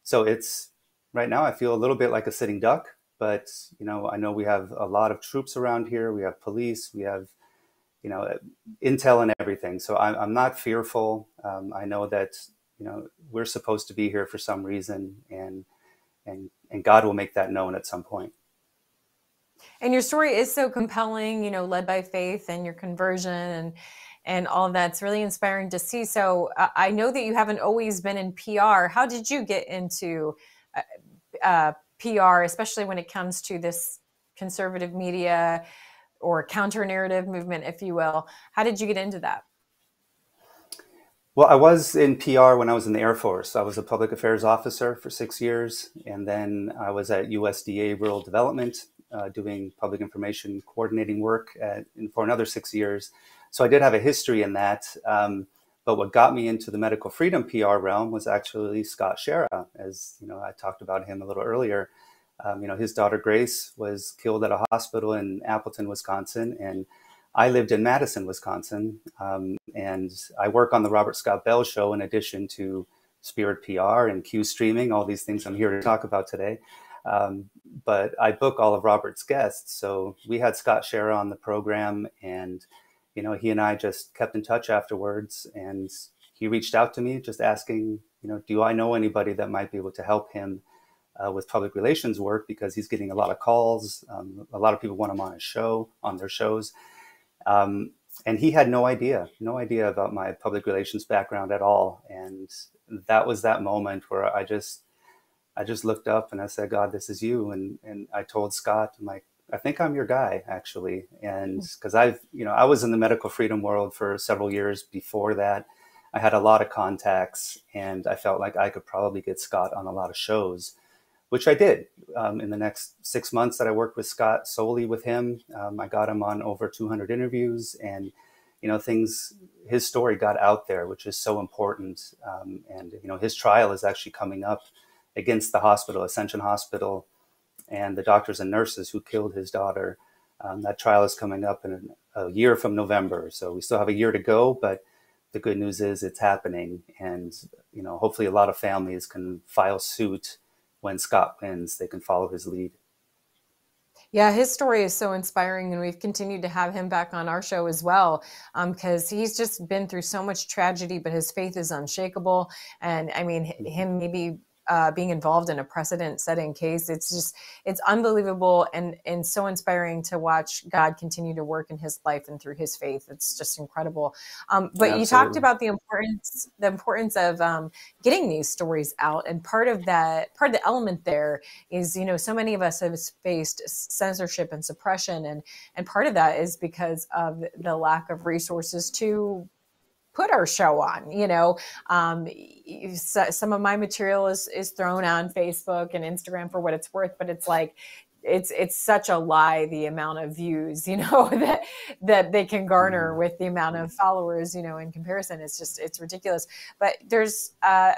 so it's right now I feel a little bit like a sitting duck, but I know we have a lot of troops around here. We have police, we have intel and everything. So I'm not fearful. I know that, we're supposed to be here for some reason, and God will make that known at some point. And your story is so compelling, led by faith and your conversion and all of that. It's really inspiring to see. So I know that you haven't always been in PR. How did you get into PR, especially when it comes to this conservative media or counter-narrative movement, if you will? How did you get into that? Well, I was in PR when I was in the Air Force. I was a public affairs officer for 6 years. And then I was at USDA Rural Development doing public information coordinating work for another 6 years. So I did have a history in that. But what got me into the medical freedom PR realm was actually Scott Schara. As I talked about him a little earlier. His daughter Grace was killed at a hospital in Appleton, Wisconsin, and I lived in Madison, Wisconsin. And I work on the Robert Scott Bell Show in addition to Spirit PR and Q Streaming, all these things I'm here to talk about today. But I book all of Robert's guests. So we had Scott Schara on the program, and he and I just kept in touch afterwards. And he reached out to me just asking, do I know anybody that might be able to help him with public relations work, because he's getting a lot of calls. A lot of people want him on their shows. And he had no idea about my public relations background at all. And that was that moment where I just looked up and I said, God, this is you. And I told Scott, I'm like, I think I'm your guy, actually. And because I was in the medical freedom world for several years before that. I had a lot of contacts, and I felt like I could probably get Scott on a lot of shows. which I did. In the next 6 months that I worked with Scott solely with him, I got him on over 200 interviews, and his story got out there, which is so important. And his trial is actually coming up against the hospital, Ascension Hospital, and the doctors and nurses who killed his daughter. That trial is coming up in a year from November, so we still have a year to go. But the good news is it's happening, and hopefully a lot of families can file suit when Scott wins. They can follow his lead. Yeah, his story is so inspiring, and we've continued to have him back on our show as well, because he's just been through so much tragedy, but his faith is unshakable. And I mean, him maybe being involved in a precedent-setting case, it's unbelievable and so inspiring to watch God continue to work in his life and through his faith. It's just incredible. But Absolutely. You talked about the importance of getting these stories out, and part of the element there is, so many of us have faced censorship and suppression, and part of that is because of the lack of resources to put our show on. Some of my material is thrown on Facebook and Instagram for what it's worth, but it's like, it's such a lie, the amount of views, that they can garner with the amount of followers, in comparison. It's ridiculous. But there's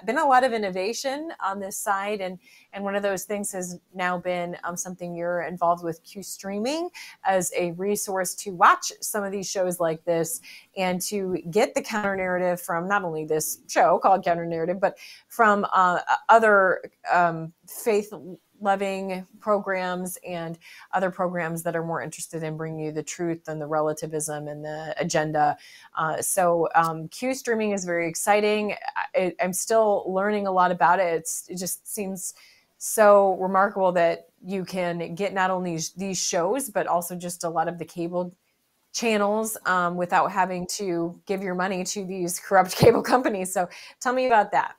been a lot of innovation on this side. And one of those things has now been something you're involved with, Q streaming, as a resource to watch some of these shows like this and to get the counter narrative from not only this show called Counter Narrative, but from other faith-loving programs and other programs that are more interested in bringing you the truth and the relativism and the agenda. So Q streaming is very exciting. I'm still learning a lot about it. It just seems so remarkable that you can get not only these shows, but also just a lot of the cable channels without having to give your money to these corrupt cable companies. So tell me about that.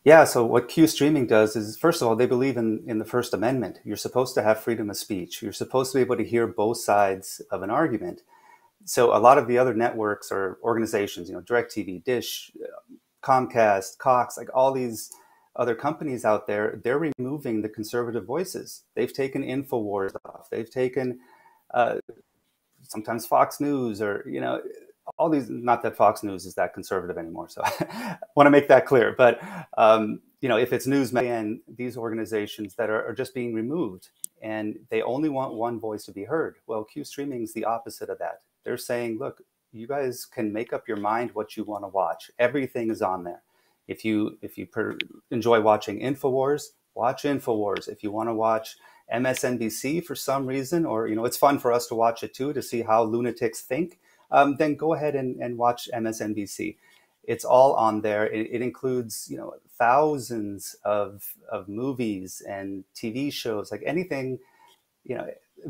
Yeah, so what Q streaming does is, first of all, they believe in the First Amendment. You're supposed to have freedom of speech. You're supposed to be able to hear both sides of an argument. So a lot of the other networks or organizations, DirecTV, Dish, Comcast, Cox, like all these other companies out there, they're removing the conservative voices. They've taken InfoWars off. They've taken sometimes Fox News, or all these. Not that Fox News is that conservative anymore, so I want to make that clear. But if it's news and these organizations that are just being removed, and they only want one voice to be heard. Well, Q streaming is the opposite of that. They're saying, look, you guys can make up your mind what you want to watch. Everything is on there. If you enjoy watching InfoWars, watch InfoWars. If you want to watch MSNBC for some reason, or it's fun for us to watch it too, to see how lunatics think, then go ahead and watch MSNBC. It's all on there. It includes thousands of movies and TV shows, like anything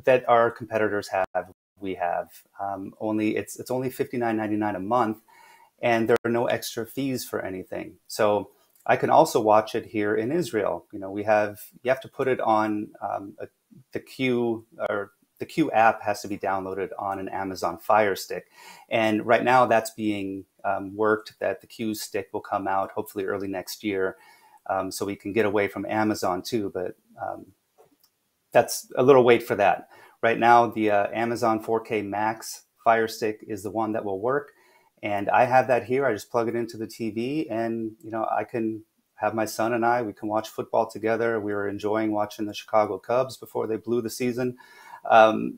that our competitors have. We have only it's only $59.99 a month, and there are no extra fees for anything. So I can also watch it here in Israel. You have to put it on the Q, or the Q app has to be downloaded on an Amazon Fire Stick. And right now that's being worked, that the Q stick will come out hopefully early next year. So we can get away from Amazon too, but that's a little wait for that. Right now, the Amazon 4K Max Fire Stick is the one that will work. And I have that here. I just plug it into the TV, and I can have my son and we can watch football together. We were enjoying watching the Chicago Cubs before they blew the season.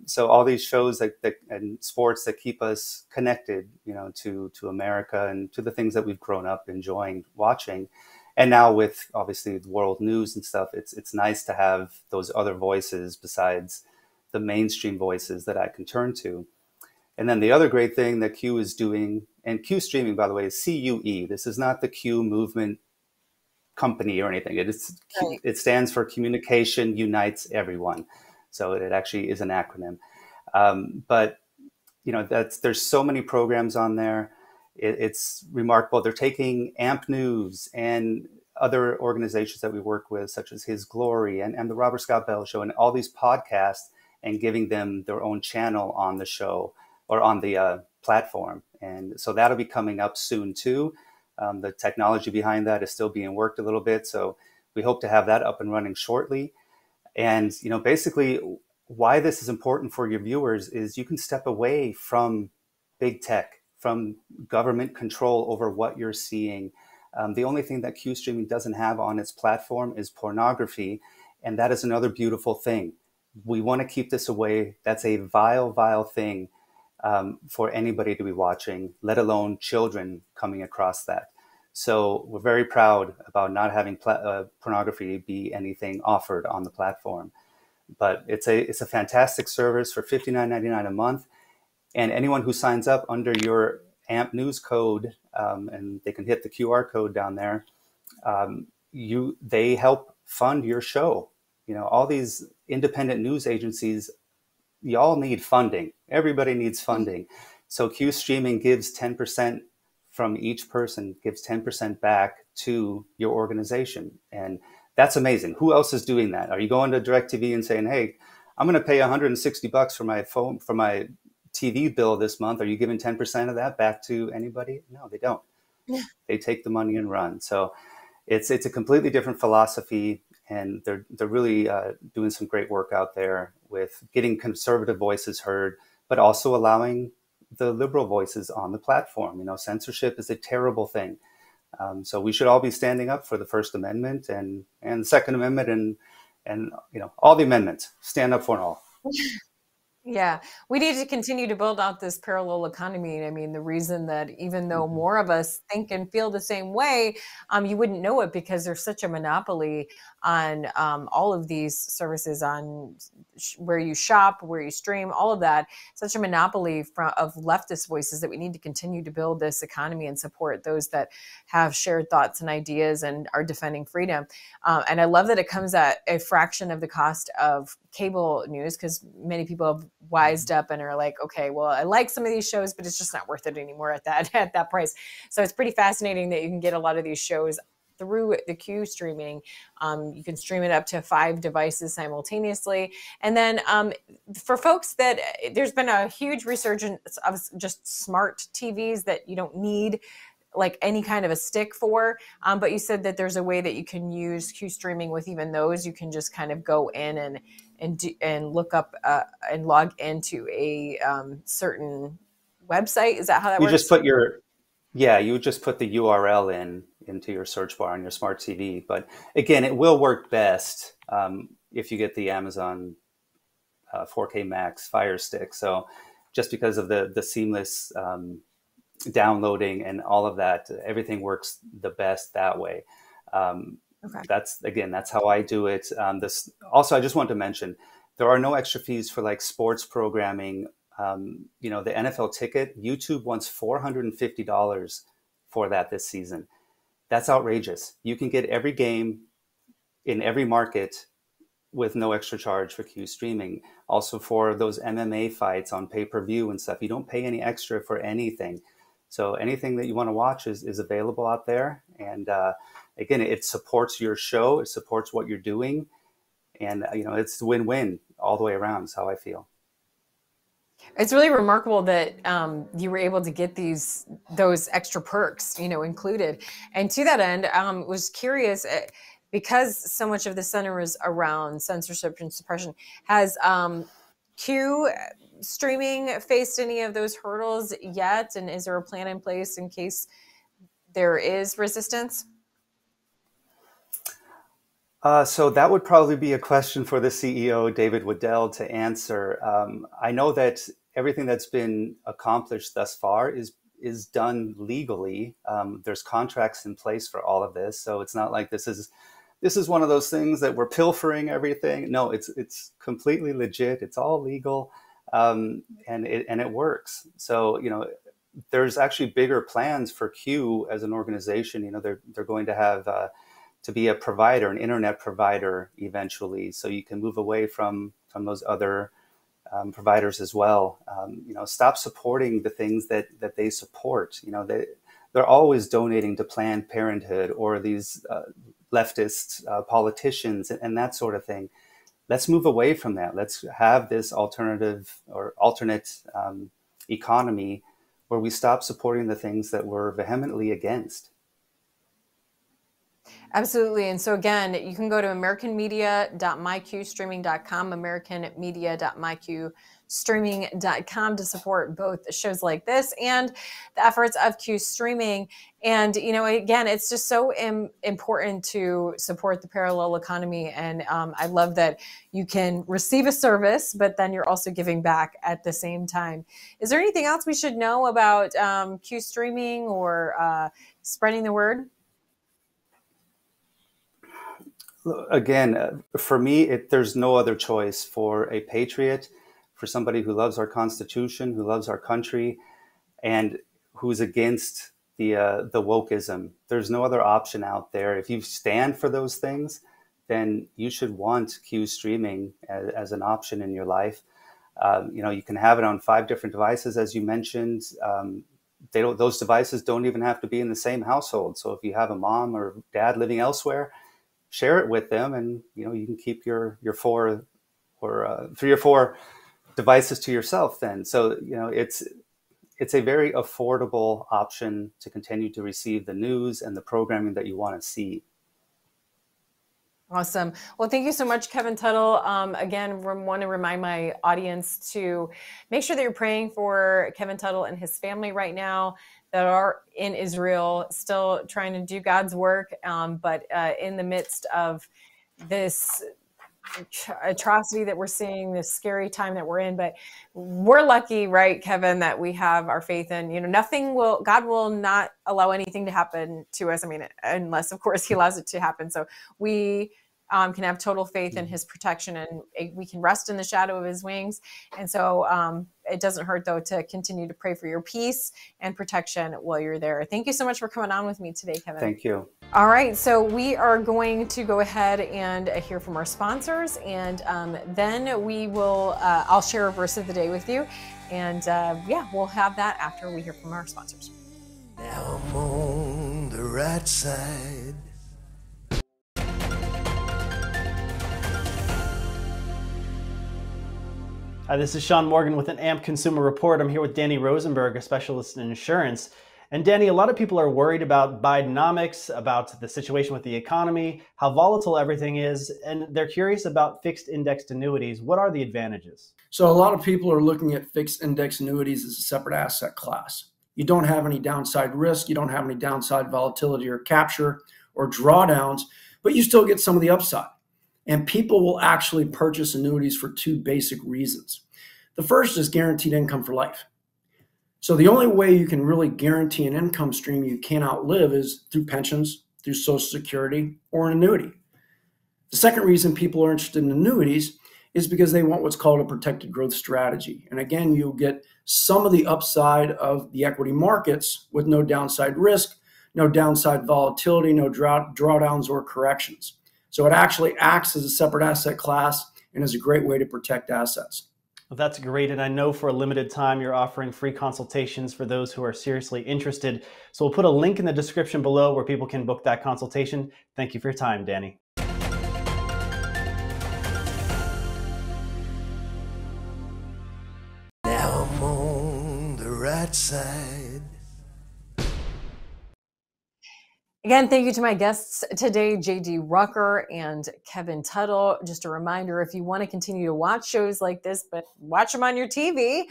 So all these shows and sports that keep us connected, to America and to the things that we've grown up enjoying watching. And now with obviously the world news and stuff, it's nice to have those other voices besides the mainstream voices that I can turn to. And then the other great thing that Q is doing, and Q streaming, by the way, is CUE. This is not the Q movement company or anything. It stands for Communication Unites Everyone. So it actually is an acronym. But there's so many programs on there. It's remarkable. They're taking AMP News and other organizations that we work with, such as His Glory and the Robert Scott Bell Show, and all these podcasts, and giving them their own channel on the show or on the platform. And so that'll be coming up soon too. The technology behind that is still being worked a little bit. So we hope to have that up and running shortly. And, you know, basically why this is important for your viewers is you can step away from big tech, from government control over what you're seeing. The only thing that Q streaming doesn't have on its platform is pornography. And that is another beautiful thing. We want to keep this away. That's a vile, vile thing for anybody to be watching, let alone children coming across that. So we're very proud about not having pornography be anything offered on the platform. But it's a fantastic service for $59.99 a month. And anyone who signs up under your AMP News code, and they can hit the QR code down there, they help fund your show. You know, all these independent news agencies, y'all need funding. Everybody needs funding. So Q Streaming gives 10% from each person, gives 10% back to your organization. And that's amazing. Who else is doing that? Are you going to DirecTV and saying, hey, I'm going to pay $160 for my phone, for my TV bill this month? Are you giving 10% of that back to anybody? No, they don't. Yeah. They take the money and run. So it's a completely different philosophy. And they're really doing some great work out there with getting conservative voices heard, but also allowing the liberal voices on the platform. You know, censorship is a terrible thing. So we should all be standing up for the First Amendment and the Second Amendment and you know, all the amendments. Stand up for it all. Yeah, we need to continue to build out this parallel economy. I mean, the reason that even though more of us think and feel the same way, you wouldn't know it because there's such a monopoly on all of these services, on where you shop, where you stream, all of that. Such a monopoly of leftist voices that we need to continue to build this economy and support those that have shared thoughts and ideas and are defending freedom. And I love that it comes at a fraction of the cost of cable news, because many people have wised up and are like, okay, well, I like some of these shows, but it's just not worth it anymore at that price. So it's pretty fascinating that you can get a lot of these shows through the Q streaming. You can stream it up to 5 devices simultaneously. And then for folks that there's been a huge resurgence of just smart TVs that you don't need like any kind of a stick for, but you said that there's a way that you can use Q streaming with even those. You can just kind of go in and look up and log into a certain website. Is that how that works? You would just put the URL into your search bar on your smart TV. But again, it will work best if you get the Amazon 4K Max Fire Stick. So just because of the seamless downloading and all of that, everything works the best that way. Okay. That's how I do it. Also, I just want to mention, there are no extra fees for like sports programming. You know, the NFL ticket, YouTube wants $450 for that this season. That's outrageous. You can get every game in every market with no extra charge for Q streaming. Also for those MMA fights on pay-per-view and stuff, you don't pay any extra for anything. So anything that you want to watch is available out there. And again, it supports your show. It supports what you're doing. And, you know, it's win-win all the way around is how I feel. It's really remarkable that you were able to get those extra perks, you know, included. And to that end, was curious, because so much of the center is around censorship and suppression, has Q streaming faced any of those hurdles yet? And is there a plan in place in case there is resistance? So that would probably be a question for the CEO, David Waddell, to answer. I know that everything that's been accomplished thus far is done legally. There's contracts in place for all of this. So it's not like this is one of those things that we're pilfering everything. No, it's completely legit. It's all legal, and it works. So, you know, there's actually bigger plans for Q as an organization. You know, they're going to have to be a provider, an internet provider eventually. So you can move away from those other providers as well. You know, stop supporting the things that they support. You know, they're always donating to Planned Parenthood or these leftist politicians and that sort of thing. Let's move away from that. Let's have this alternative or alternate economy where we stop supporting the things that we're vehemently against. Absolutely. And so again, you can go to americanmedia.myqstreaming.com, americanmedia.myqstreaming.com to support both shows like this and the efforts of Q Streaming. And, you know, again, it's just so important to support the parallel economy. And I love that you can receive a service, but then you're also giving back at the same time. Is there anything else we should know about Q Streaming or spreading the word? Again, for me, there's no other choice for a patriot, for somebody who loves our Constitution, who loves our country, and who's against the wokeism. There's no other option out there. If you stand for those things, then you should want Q Streaming as an option in your life. You know, you can have it on 5 different devices, as you mentioned. Those devices don't even have to be in the same household. So if you have a mom or dad living elsewhere, share it with them, and you know, you can keep your 4 or 3 or 4 devices to yourself then. So you know, it's a very affordable option to continue to receive the news and the programming that you want to see. Awesome. Well, thank you so much, Kevin Tuttle. Again, want to remind my audience to make sure that you're praying for Kevin Tuttle and his family right now that are in Israel, still trying to do God's work, but in the midst of this atrocity that we're seeing, this scary time that we're in. But we're lucky, right, Kevin, that we have our faith in, you know, God will not allow anything to happen to us. I mean, unless of course he allows it to happen. So we can have total faith in his protection, and we can rest in the shadow of his wings. And so it doesn't hurt, though, to continue to pray for your peace and protection while you're there. Thank you so much for coming on with me today, Kevin. Thank you. All right, so we are going to go ahead and hear from our sponsors, and then we will, I'll share a verse of the day with you. And yeah, we'll have that after we hear from our sponsors. Now I'm on the right side. Hi, this is Sean Morgan with an AMP Consumer Report. I'm here with Danny Rosenberg, a specialist in insurance. And Danny, a lot of people are worried about Bidenomics, about the situation with the economy, how volatile everything is, and they're curious about fixed indexed annuities. What are the advantages? So a lot of people are looking at fixed index annuities as a separate asset class. You don't have any downside risk, you don't have any downside volatility or capture or drawdowns, but you still get some of the upside. And people will actually purchase annuities for 2 basic reasons. The first is guaranteed income for life. So the only way you can really guarantee an income stream you can't outlive is through pensions, through Social Security, or an annuity. The second reason people are interested in annuities is because they want what's called a protected growth strategy. And again, you'll get some of the upside of the equity markets with no downside risk, no downside volatility, no drawdowns or corrections. So it actually acts as a separate asset class and is a great way to protect assets. Well, that's great. And I know for a limited time, you're offering free consultations for those who are seriously interested. So we'll put a link in the description below where people can book that consultation. Thank you for your time, Danny. Now I'm on the right side. Again, thank you to my guests today, JD Rucker and Kevin Tuttle. Just a reminder, if you want to continue to watch shows like this, but watch them on your TV,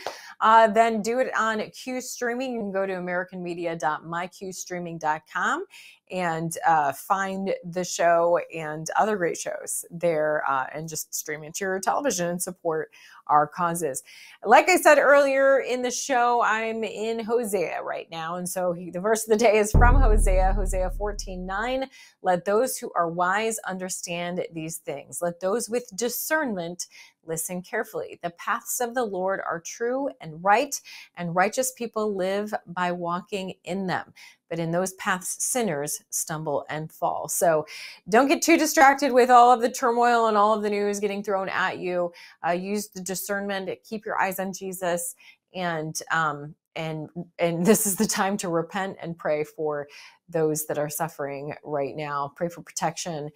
then do it on Q Streaming. You can go to americanmedia.myqstreaming.com and find the show and other great shows there and just stream it to your television and support our causes. Like I said earlier in the show, I'm in Hosea right now. And so the verse of the day is from Hosea 14:9. Let those who are wise understand these things. Let those with discernment listen carefully. The paths of the Lord are true and right, and righteous people live by walking in them. But in those paths, sinners stumble and fall. So don't get too distracted with all of the turmoil and all of the news getting thrown at you. Use the discernment, keep your eyes on Jesus, and and this is the time to repent and pray for those that are suffering right now. Pray for protection,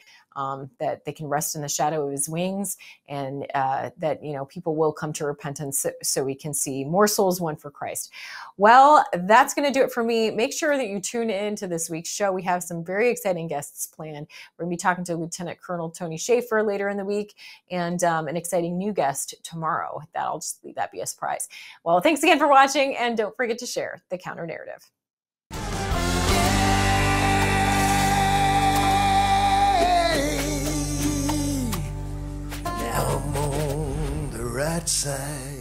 that they can rest in the shadow of his wings, and that, you know, people will come to repentance so we can see more souls won for Christ. Well, that's going to do it for me. Make sure that you tune in to this week's show. We have some very exciting guests planned. We're going to be talking to Lieutenant Colonel Tony Schaefer later in the week, and an exciting new guest tomorrow. I'll just leave that be a surprise. Well, thanks again for watching, and don't forget to share the counter narrative. Now I'm on the right side.